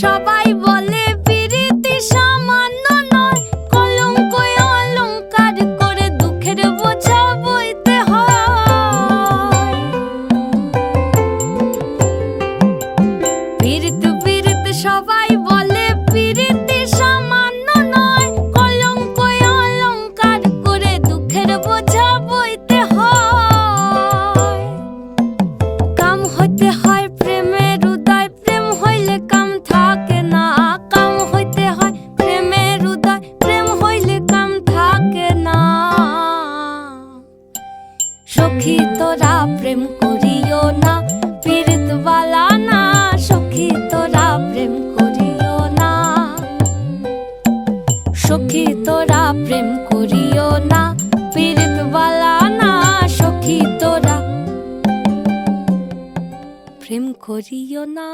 সবাই বলে পিরিতি সামান্য নয়, কলঙ্ক অলংকার করে দুঃখের বোঝা বইতে হয়। পিরিত পিরিত সবাই বলে পিরিতি সামান্য নয়, কলঙ্ক অলংকার করে দুঃখের বোঝা বইতে হয়। কাম হইতে হয় প্রেমের উদয়, প্রেম হইলে কাম থাকে না। কাম হইতে হয় প্রেমের উদয়, প্রেম হইলে কাম থাকে না। সখী তোরা প্রেম করিও না, পীড়িত বালা না। সখী তোরা প্রেম করিও না, সখী তোরা প্রেম করিও না, পীড়িত বালা না। সখী তোরা প্রেম করিও না।